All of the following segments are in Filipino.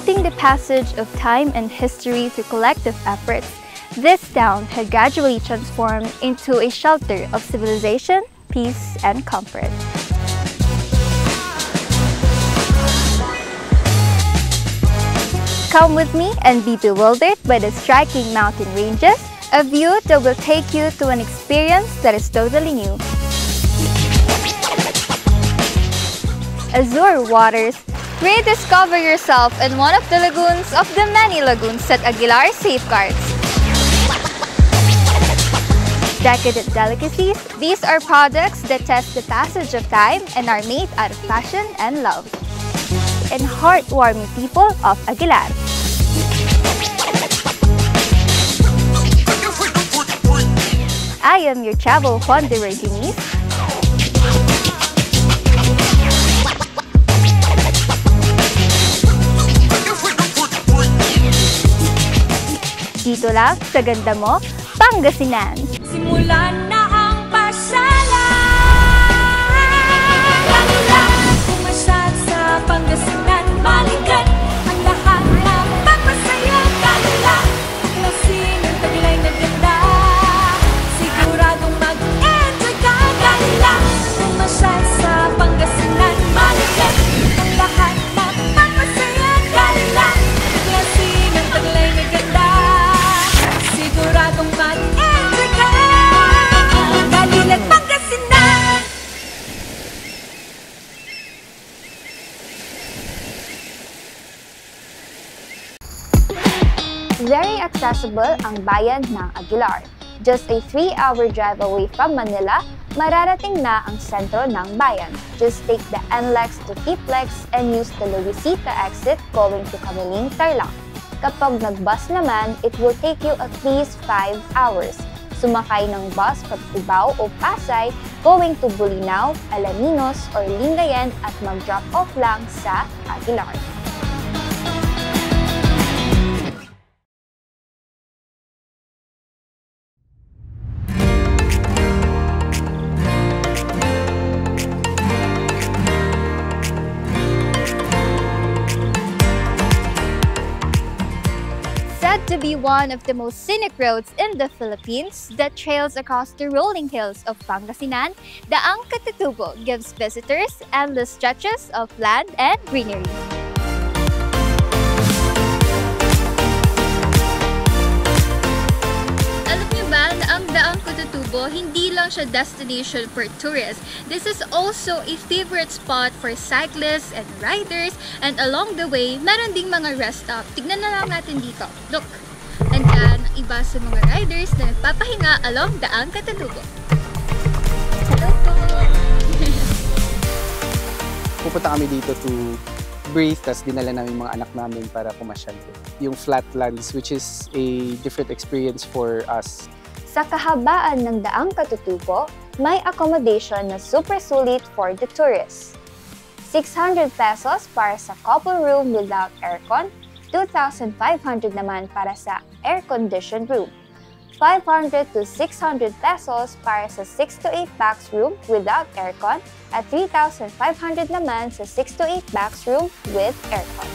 Reflecting the passage of time and history through collective efforts, this town had gradually transformed into a shelter of civilization, peace, and comfort. Come with me and be bewildered by the striking mountain ranges, a view that will take you to an experience that is totally new. Azure waters, rediscover yourself in one of the lagoons of the many lagoons that Aguilar safeguards. Decadent delicacies, these are products that test the passage of time and are made out of passion and love. And heartwarming people of Aguilar. I am your travel wanderer, Denise. Dito lang sa ganda mo, Pangasinan. Simulan na ang pasyalan. Pumasyal sa Pangasinan, balikan ang lahat na magpapasaya. Kalula, klasin ang taglay na ganda. Siguradong mag-enjoy ka. Kalula, pumasyal sa Pangasinan, balikan ang lahat na magpapasaya. Kalula, klasin ang taglay na ganda. Siguradong mag-enjoy ka. Kalilan, Pangasinan. Very accessible ang bayan ng Aguilar. Just a 3-hour drive away from Manila, mararating na ang sentro ng bayan. Just take the NLEX to Tiplex and use the Luisita exit going to Camiling, Tarlac. Kapag nag-bus naman, it will take you at least 5 hours. Sumakay ng bus from Cubao o Pasay going to Bolinao, Alaminos, or Lingayen at mag-drop off lang sa Aguilar. To be one of the most scenic roads in the Philippines that trails across the rolling hills of Pangasinan, Daang Catutubo gives visitors endless stretches of land and greenery. Alam niyo ba na ang Daang Catutubo hindi lang siya destination for tourists. This is also a favorite spot for cyclists and riders, and along the way, meron ding mga rest stop. Tignan na lang natin dito. Look! Andyan ang iba sa mga riders na nagpapahinga along Daang Catutubo. Hello po! Pupunta kami dito to breathe, tas dinala namin mga anak namin para pumasyal. Yung flatlands, which is a different experience for us. Sa kahabaan ng Daang Catutubo, may accommodation na super sulit for the tourists. 600 pesos para sa couple room without aircon, 2,500 naman para sa air-conditioned room. 500 to 600 pesos para sa 6 to 8 pax room without aircon at 3,500 naman sa 6 to 8 pax room with aircon.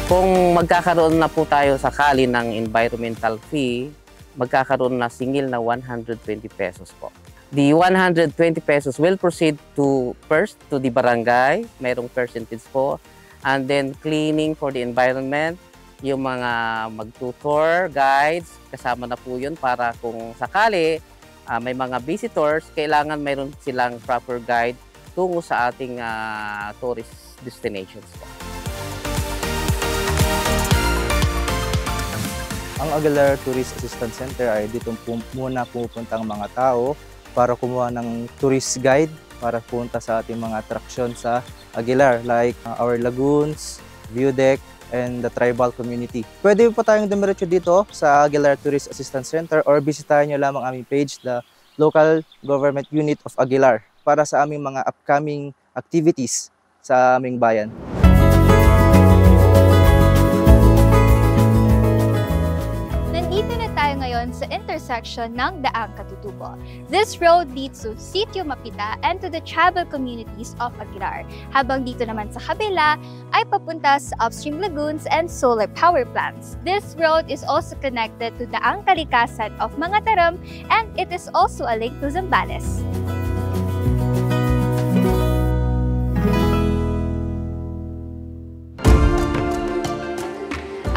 Kung magkakaroon na po tayo sakali ng environmental fee, magkakaroon na singil na 120 pesos po. The 120 pesos will proceed to first to the barangay, mayroong percentage po, and then cleaning for the environment, yung mga mag-tutor, guides, kasama na po yun para kung sakali may mga visitors, kailangan mayroon silang proper guide tungo sa ating tourist destinations po. Ang Aguilar Tourist Assistance Center ay dito muna pupunta ang mga tao para kumuha ng tourist guide para punta sa ating mga attraction sa Aguilar like our lagoons, view deck, and the tribal community. Pwede po tayong dumiretso dito sa Aguilar Tourist Assistance Center or bisitahin nyo lamang aming page, the Local Government Unit of Aguilar, para sa aming mga upcoming activities sa aming bayan. intersection ng Daang Katutubo. This road leads to Sitio Mapita and to the tribal communities of Aguilar, habang dito naman sa kabila ay papunta sa upstream lagoons and solar power plants. This road is also connected to Daang Kalikasan of Mga Taram, and it is also a link to Zambales.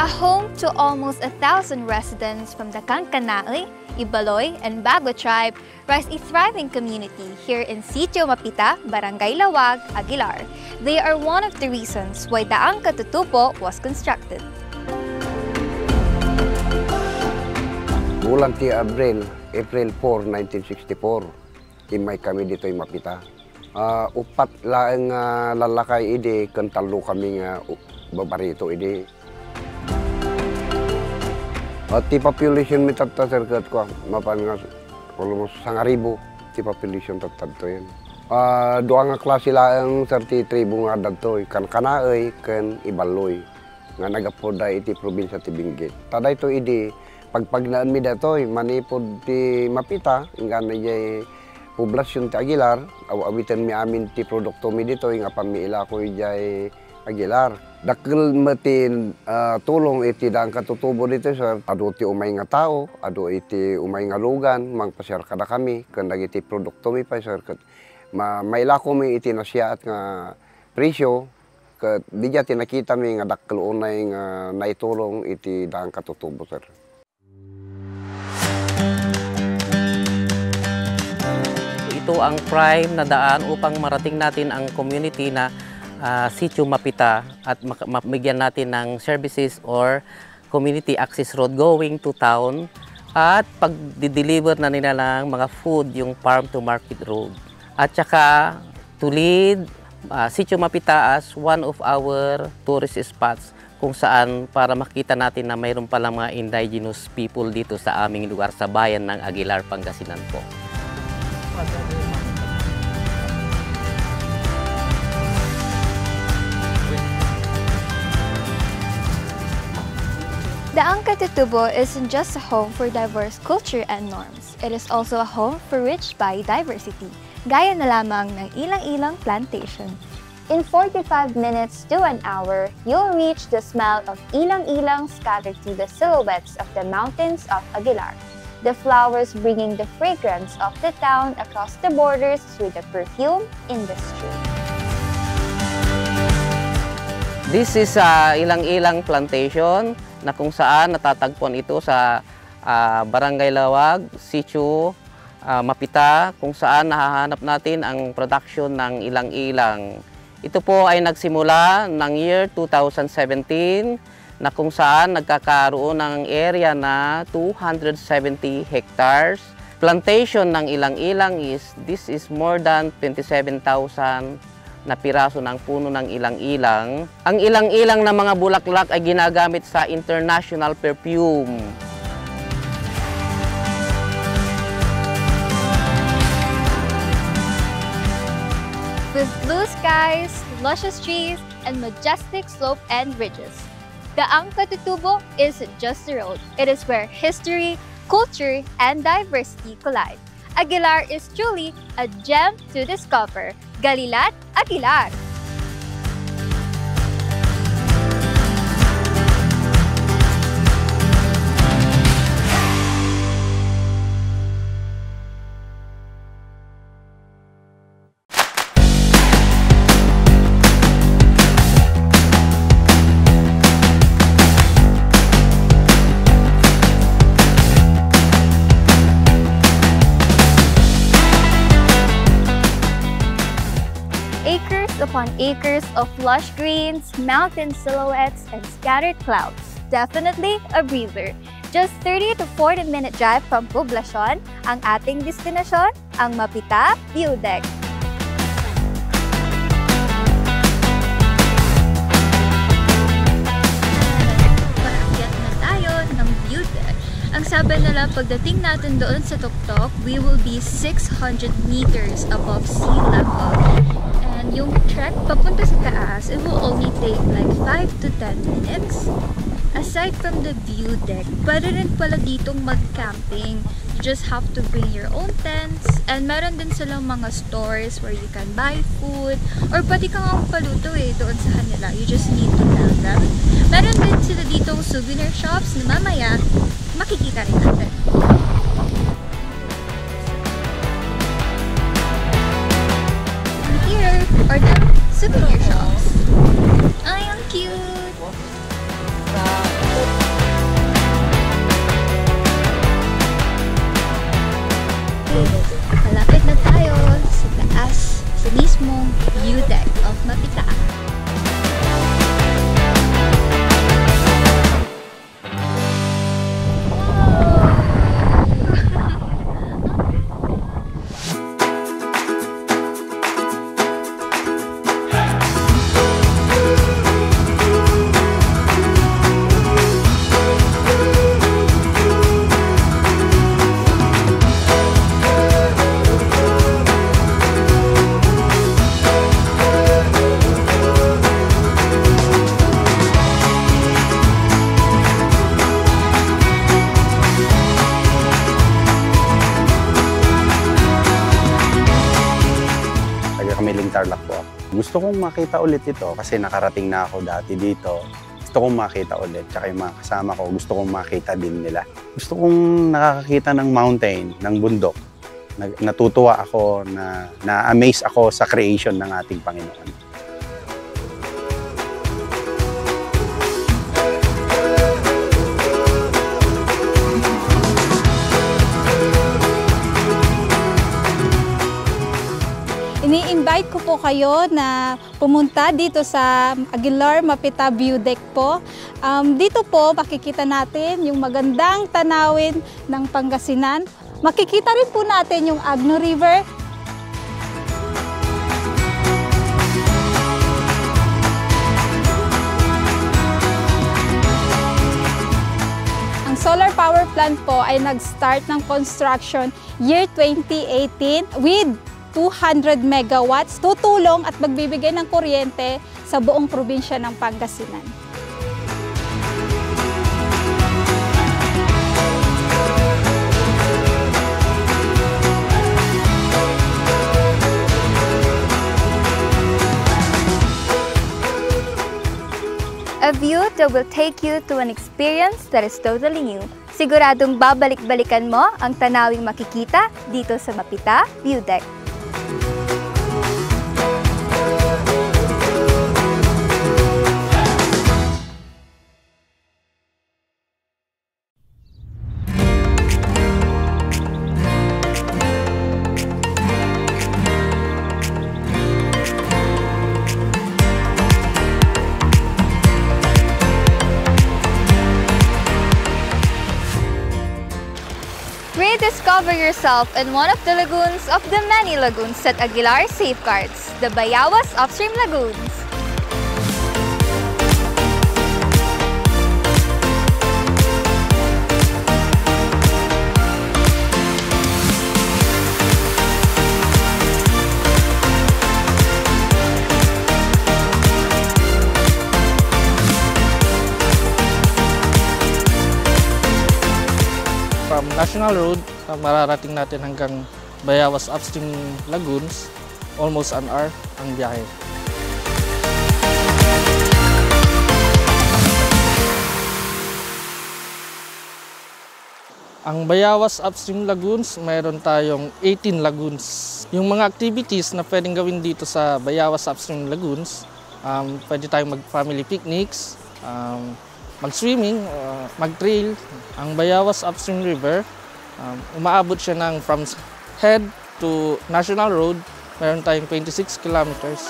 A home to almost 1,000 residents from the Kankanaey, Ibaloy, and Bago tribe rise a thriving community here in Sitio Mapita, Barangay Lawag, Aguilar. They are one of the reasons why Daang Katutubo was constructed. Bulan ti April 4, 1964, imay kami dito yung Mapita. Upat laeng lalakay ide, kantalo kami nga babarito ide. At ti population mi tatta circuit ko, mapan nga almost 1,000 ti population tatta yan. Doa nga klase laeng 33 bunga dadto, kan Kanaey, kan Ibaloy, nga nagapoda iti probinsya ti Benguet. Tada ito ide, pagpagnaan mi datoy, manipod ti Mapita, nga na jay poblasyon ti Aguilar, awitan mi amin ti produkto mi dito, nga pamiila ko jay Aguilar. Dakil matin tulong iti Daang Katutubo dito, sir. Ado ti umay nga tao, ado iti umay nga lugan, mangpasyar kada kami, kandag iti produkto mi pa, sir. Maila ko mi iti nasyaat nga presyo, kat di dya tinakita mi nga dakil unay nga naitulong iti Daang Katutubo, sir. Ito ang prime na daan upang marating natin ang community na Sitio Mapita at mabigyan natin ng services or community access road going to town at pag-deliver na nila ng mga food, yung farm to market road. At saka to lead Sitio Mapita as one of our tourist spots kung saan para makita natin na mayroon palang mga indigenous people dito sa aming lugar sa bayan ng Aguilar, Pangasinan po. Daang Katutubo isn't just a home for diverse culture and norms. It is also a home for rich biodiversity, gaya na lamang ng ilang-ilang plantation. In 45 minutes to an hour, you'll reach the smell of ilang-ilang scattered to the silhouettes of the mountains of Aguilar. The flowers bringing the fragrance of the town across the borders through the perfume industry. This is ilang-ilang plantation na kung saan natatagpuan ito sa Barangay Lawag, Sitio Mapita, kung saan nahahanap natin ang production ng ilang-ilang. Ito po ay nagsimula ng year 2017 na kung saan nagkakaroon ng area na 270 hectares. Plantation ng ilang-ilang this is more than 27,000 na piraso ng puno ng ilang-ilang. Ang ilang-ilang na mga bulaklak ay ginagamit sa international perfume. With blue skies, luscious trees, and majestic slope and ridges, Daang Katutubo isn't just a road. It is where history, culture, and diversity collide. Aguilar is truly a gem to discover. Galilat, Aguilar! Upon acres of lush greens, mountain silhouettes, and scattered clouds. Definitely a breather. Just 30 to 40-minute drive from Poblacion, ang ating destinasyon, ang Mapita View Deck. Paakyat na tayo ng View Deck. Ang sabi nila, pagdating natin doon sa tuktok, we will be 600 meters above sea level. And yung trek papunta sa taas, it will only take like 5 to 10 minutes. Aside from the view deck, pwede rin pala ditong mag-camping. You just have to bring your own tents, and meron din silang mga stores where you can buy food, or pwede kang ang paluto doon sa kanila. You just need to tell them. Meron din sila ditong souvenir shops na mamaya makikita rin natin. Here are the souvenir shops. Ay, ang cute! Malapit na tayo sa taas, sa mismong view deck of Mapita. Tarlac po. Gusto kong makita ulit ito kasi nakarating na ako dati dito. Gusto kong makita ulit. Tsaka yung mga kasama ko, gusto kong makita din nila. Gusto kong nakakakita ng mountain, ng bundok. Natutuwa ako, na-amaze ako sa creation ng ating Panginoon. Ini-invite ko po kayo na pumunta dito sa Aguilar Mapita View Deck po. Dito po makikita natin yung magandang tanawin ng Pangasinan. Makikita rin po natin yung Agno River. Ang solar power plant po ay nag-start ng construction year 2018 with 200 megawatts, tutulong at magbibigay ng kuryente sa buong probinsya ng Pangasinan. A view that will take you to an experience that is totally new. Siguradong babalik-balikan mo ang tanawing makikita dito sa Mapita View Deck. Rediscover yourself in one of the lagoons of the many lagoons that Aguilar safeguards, the Bayawas Upstream Lagoons. From National Road, mararating natin hanggang Bayawas Upstream Lagoons, almost an hour ang biyahe. Ang Bayawas Upstream Lagoons, mayroon tayong 18 lagoons. Yung mga activities na pwedeng gawin dito sa Bayawas Upstream Lagoons, pwede tayong mag-family picnics, mag-swimming, mag-trail. Ang Bayawas Upstream River, umaabot siya ng from head to National Road, meron tayong 26 kilometers.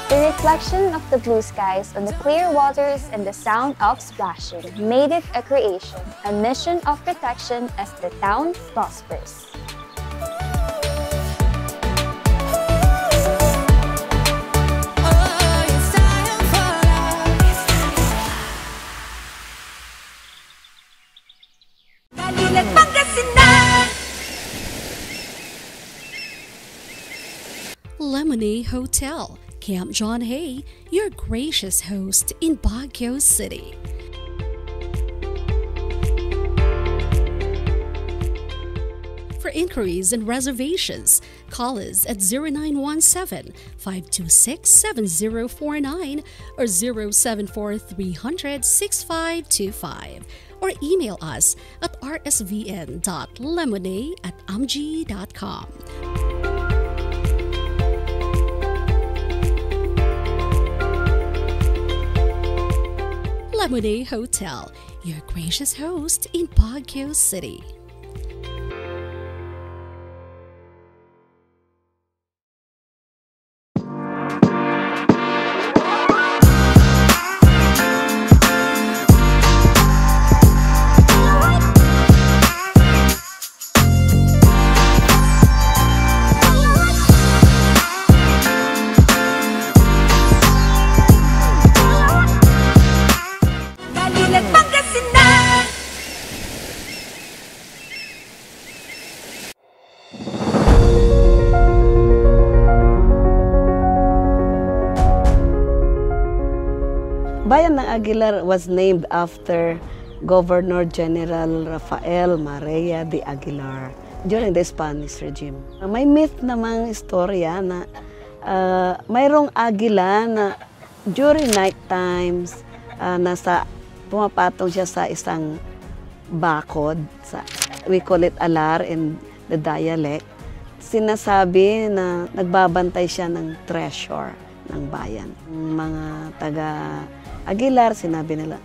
The reflection of the blue skies on the clear waters and the sound of splashing made it a creation, a mission of protection as the town prospers. Lemonade Hotel. Camp John Hay, your gracious host in Baguio City. For inquiries and reservations, call us at 0917-526-7049 or 074-300-6525 or email us at rsvn.lemonade@amg.com. Lemonade Hotel, your gracious host in Baguio City. Bayan ng Aguilar was named after Governor General Rafael Marea de Aguilar during the Spanish regime. May myth namang istorya na mayroong agila na during night times pumapatong siya sa isang bakod, we call it alar in the dialect. Sinasabi na nagbabantay siya ng treasure ng bayan. Mga taga Aguilar, sinabi nila,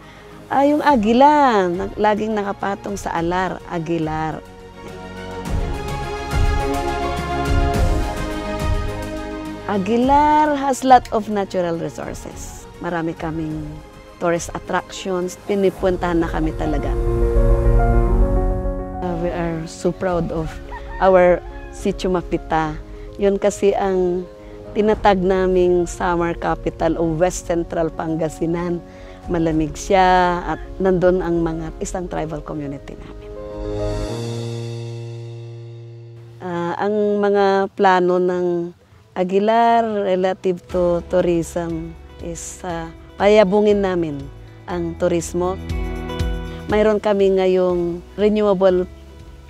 yung agila, laging nakapatong sa alar, Aguilar. Aguilar has lot of natural resources. Marami kaming tourist attractions, pinipuntahan na kami talaga. We are so proud of our Sitio Mapita. Yun kasi ang tinatag naming summer capital of West Central Pangasinan. Malamig siya at nandun ang isang tribal community namin. Ang mga plano ng Aguilar relative to tourism is payabungin namin ang turismo. Mayroon kami ngayong renewable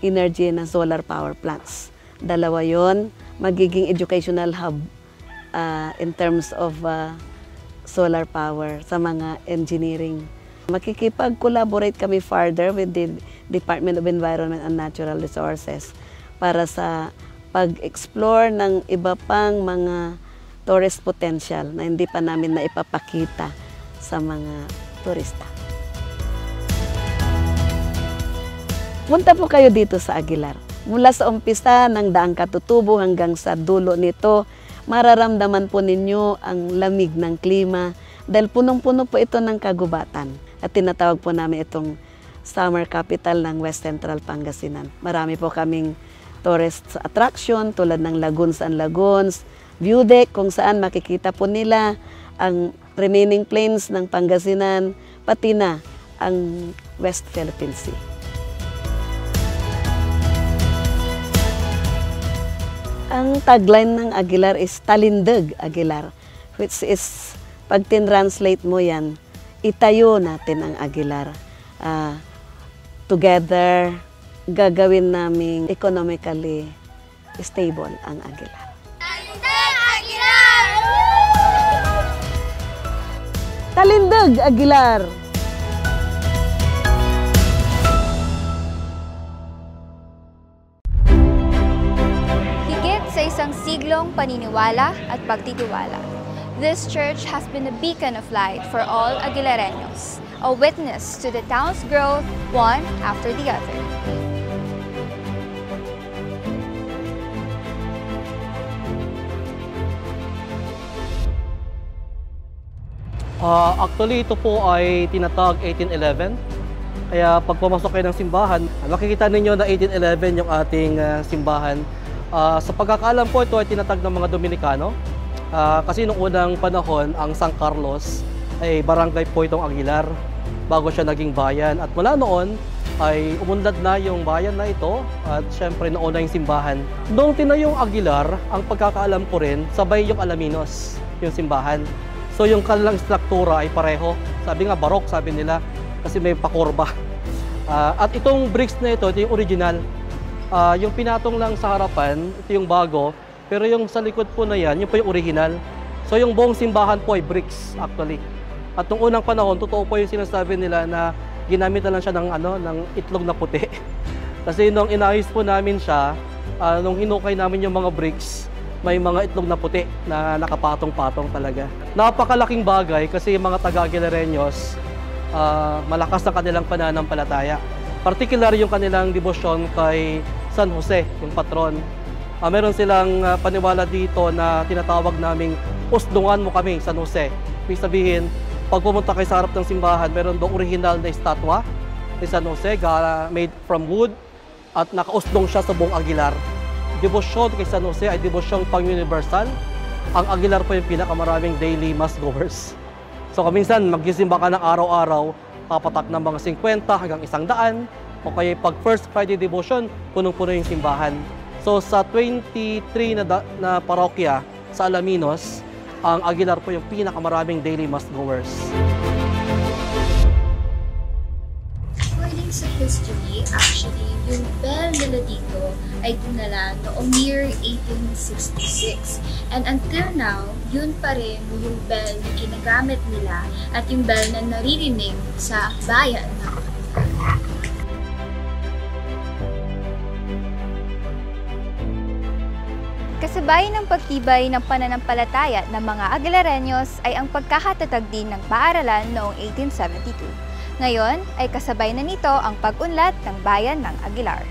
energy na solar power plants. Dalawa yon, magiging educational hub in terms of solar power sa mga engineering. Makikipag-collaborate kami further with the Department of Environment and Natural Resources para sa pag-explore ng iba pang mga tourist potential na hindi pa namin naipapakita sa mga turista. Punta po kayo dito sa Aguilar. Mula sa umpisa ng Daang Katutubo hanggang sa dulo nito, mararamdaman po ninyo ang lamig ng klima dahil punong-puno po ito ng kagubatan. At tinatawag po namin itong summer capital ng West Central Pangasinan. Marami po kaming tourist attraction tulad ng Lagoons and Lagoons, view deck kung saan makikita po nila ang remaining plains ng Pangasinan, pati na ang West Philippine Sea. Ang tagline ng Aguilar is Talindag Aguilar, which is, pag tin-translate mo yan, itayo natin ang Aguilar. Together, gagawin naming economically stable ang Aguilar. Talindag Aguilar! Talindag Aguilar! Sa isang siglong paniniwala at pagtitiwala, this church has been a beacon of light for all Aguilareños, a witness to the town's growth one after the other. Actually, ito po ay tinatag 1811. Kaya pag pumasok kayo ng simbahan, makikita ninyo na 1811 yung ating simbahan. Sa pagkakaalam po, ito ay tinatag ng mga Dominicano. Kasi noong unang panahon, ang San Carlos ay barangay po itong Aguilar bago siya naging bayan. At mula noon, ay umunlad na yung bayan na ito at syempre nauna yung simbahan. Noong tinayong Aguilar, ang pagkakaalam ko rin, sabay yung Alaminos, yung simbahan. So yung kanilang struktura ay pareho. Sabi nga barok, sabi nila, kasi may pakurba. At itong bricks na ito yung original. Yung pinatong lang sa harapan, ito yung bago, pero yung sa likod po na yan, yung po yung original. So yung buong simbahan po ay bricks actually. At nung unang panahon, totoo po yung sinasabi nila na ginamit na lang siya ng itlog na puti. Kasi nung inayos po namin siya, nung hinukay namin yung mga bricks, may mga itlog na puti na nakapatong-patong talaga. Napakalaking bagay kasi yung mga taga-Aguilareños, malakas na kanilang pananampalataya. Particular yung kanilang debosyon kay San Jose, yung patron. Meron silang paniwala dito na tinatawag naming usdungan mo kami, San Jose. Ibig sabihin, pag pumunta kayo sa harap ng simbahan, meron doon original na estatwa ni San Jose, made from wood, at nakausdong siya sa buong Aguilar. Debosyon kay San Jose ay debosyong pang-universal. Ang Aguilar po yung pinakamaraming daily mass goers. So minsan, magsisimba ka ng araw-araw, papatak ng mga 50 hanggang 100, o kaya pag First Friday devotion, punong-puno yung simbahan. So sa 23 na parokya sa Alaminos, ang Aguilar po yung pinakamaraming daily mass goers. According sa history, actually, yung bell nila dito ay dinala noong year 1866. And until now, yun pa rin yung bell na ginagamit nila at yung bell na naririnig sa bayan ng Aguilar. Kasabay ng pagtibay ng pananampalataya ng mga Aguilareños ay ang pagkakatatag din ng paaralan noong 1872. Ngayon ay kasabay na nito ang pag-unlad ng bayan ng Aguilar.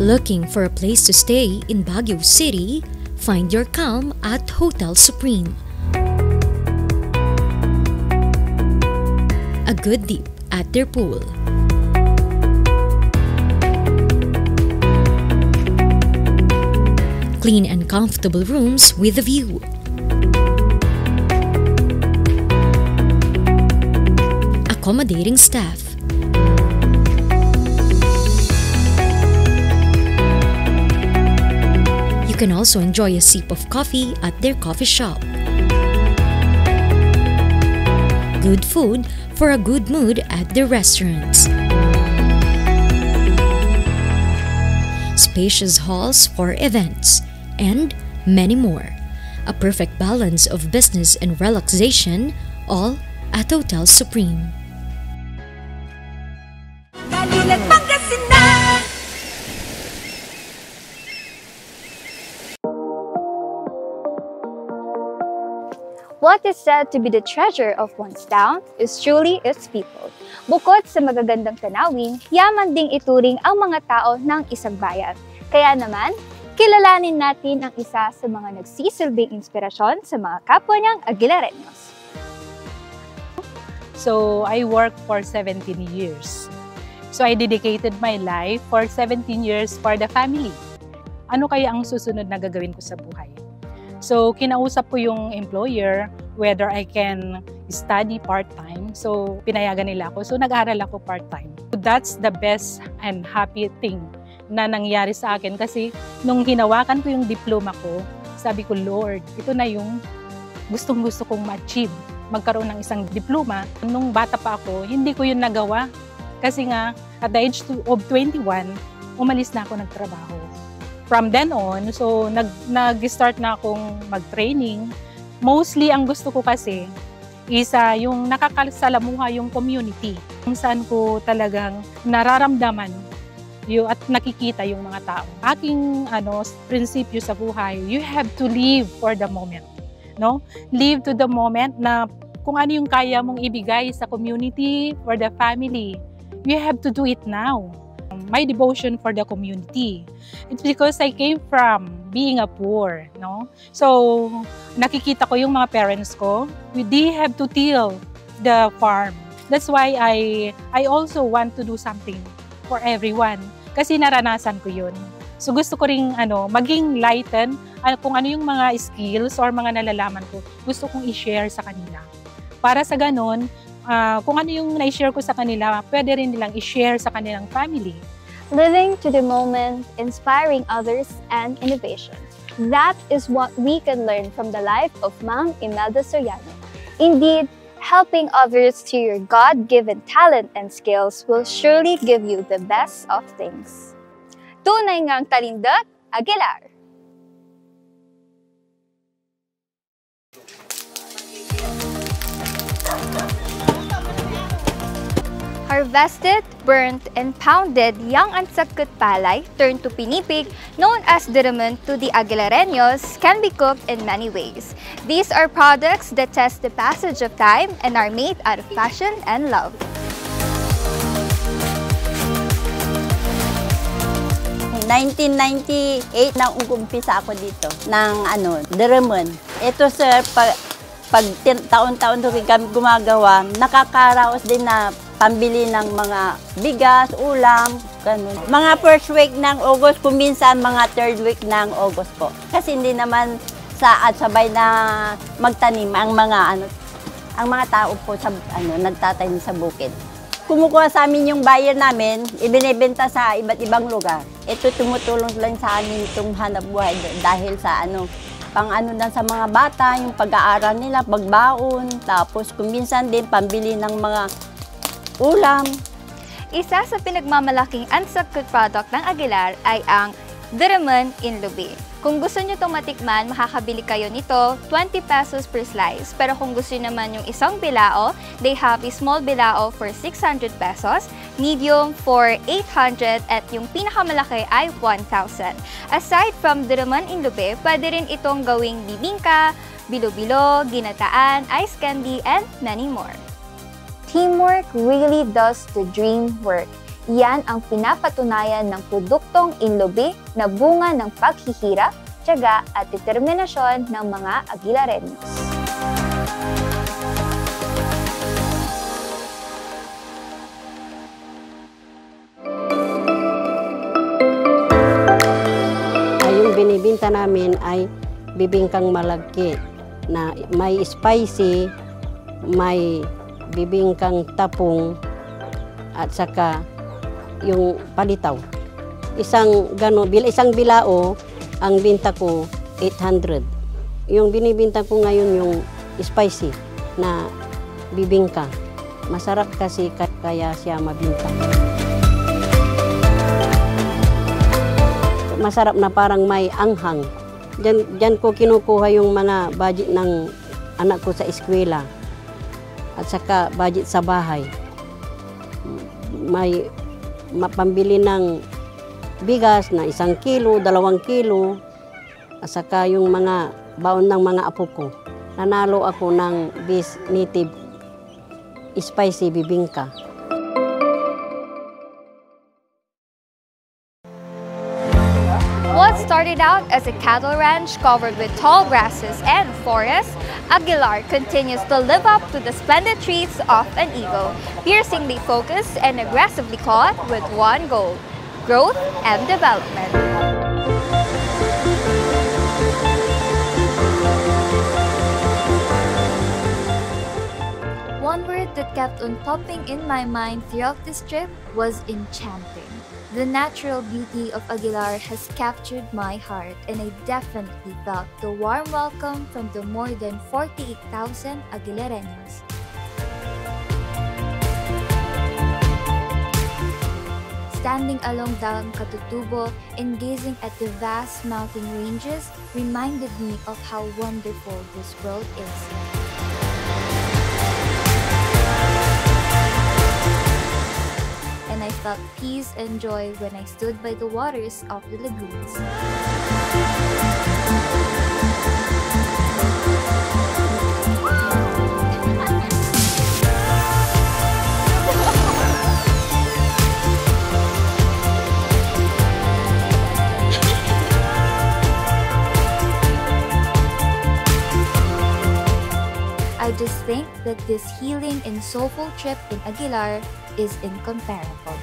Looking for a place to stay in Baguio City? Find your calm at Hotel Supreme. A good dip at their pool. Clean and comfortable rooms with a view. Accommodating staff. You can also enjoy a sip of coffee at their coffee shop. Good food for a good mood at their restaurants. Spacious halls for events, and many more. A perfect balance of business and relaxation, all at Hotel Supreme. What is said to be the treasure of one's town is truly its people. Bukod sa magagandang tanawin, yaman ding ituring ang mga tao ng isang bayan. Kaya naman, kilalanin natin ang isa sa mga nagsisilbing inspirasyon sa mga kapwa niyang Aguilareños. So, I worked for 17 years. So, I dedicated my life for 17 years for the family. Ano kaya ang susunod na gagawin ko sa buhay? So, kinausap ko yung employer whether I can study part-time. So, pinayagan nila ako. So, nag-aaral ako part-time. So, that's the best and happy thing na nangyari sa akin kasi nung hinawakan ko yung diploma ko, sabi ko, Lord, ito na yung gustong-gusto kong ma-achieve. Magkaroon ng isang diploma. Nung bata pa ako, hindi ko yun nagawa. Kasi nga, at the age of 21, umalis na ako nagtrabaho. From then on, so nag-start na akong mag-training. Mostly, ang gusto ko kasi, isa yung nakakasalamuha yung community. Kung saan ko talagang nararamdaman at nakikita yung mga tao. Aking prinsipyo sa buhay, you have to live for the moment. No? Live to the moment na kung ano yung kaya mong ibigay sa community, for the family, you have to do it now. My devotion for the community. It's because I came from being a poor, no? So, nakikita ko yung mga parents ko, they have to till the farm. That's why I also want to do something for everyone. Kasi naranasan ko yun. So gusto ko ring maging lighten kung ano yung mga skills or mga nalalaman ko. Gusto kong i-share sa kanila. Para sa ganon, kung ano yung na-share ko sa kanila, pwede rin nilang i-share sa kanilang family. Living to the moment, inspiring others, and innovation. That is what we can learn from the life of Ma'am Imelda Soriano. Indeed, helping others to your God-given talent and skills will surely give you the best of things. Tunay ngang talindot, Aguilar! Harvested, burnt, and pounded young ansakut palay turned to pinipig, known as diramen to the Aguilareños, can be cooked in many ways. These are products that test the passage of time and are made out of passion and love. In 1998 nang umpisa ako dito ng diramen. Ito sir, pag taon-taon kami gumagawa, nakakaraos din na pambili ng mga bigas, ulam, ganun. Mga first week ng August, kuminsan mga third week ng August po. Kasi hindi naman sabay na magtanim ang mga tao po sa nagtatanim sa bukid. Kumukuha sa amin yung buyer namin, ibinebenta sa iba't ibang lugar. Ito tumutulong lang sa amin itong hanap buhay dahil sa na sa mga bata, yung pag-aaral nila, pagbaon, tapos kuminsan din pambili ng mga ulam. Isa sa pinagmamalaking unsakut product ng Aguilar ay ang diramen in lubi. Kung gusto nyo itong matikman, makakabili kayo nito 20 pesos per slice. Pero kung gusto nyo naman yung isang bilao, they have a small bilao for 600 pesos, medium for 800, at yung pinakamalaki ay 1,000. Aside from diramen in lubi, pwede rin itong gawing bibingka, bilo-bilo, ginataan, ice candy, and many more. Teamwork really does the dream work. Yan ang pinapatunayan ng produktong inlubi na bunga ng paghihirap, tiyaga at determinasyon ng mga Aguilareños. Yung binibinta namin ay bibingkang malagki na may spicy, may bibingkang tapong at saka yung palitaw. Isang bilao ang binta ko 800. Yung binibinta ko ngayon yung spicy na bibingka. Masarap kasi kaya siya mabinta. Masarap na parang may anghang. Diyan ko kinukuha yung mga budget ng anak ko sa eskwela at saka budget sa bahay. May mapambili ng bigas na 1 kilo, 2 kilo, at saka yung mga baon ng mga apo ko. Nanalo ako ng Bis Native Spicy Bibingka. What started out as a cattle ranch covered with tall grasses and forests, Aguilar continues to live up to the splendid treats of an eagle, piercingly focused and aggressively caught with one goal: growth and development. One word that kept on popping in my mind throughout this trip was enchanting. The natural beauty of Aguilar has captured my heart, and I definitely felt the warm welcome from the more than 48,000 Aguilareños. Standing along Dam Katutubo and gazing at the vast mountain ranges reminded me of how wonderful this world is. And I felt peace and joy when I stood by the waters of the lagoons. I just think that this healing and soulful trip in Aguilar is incomparable.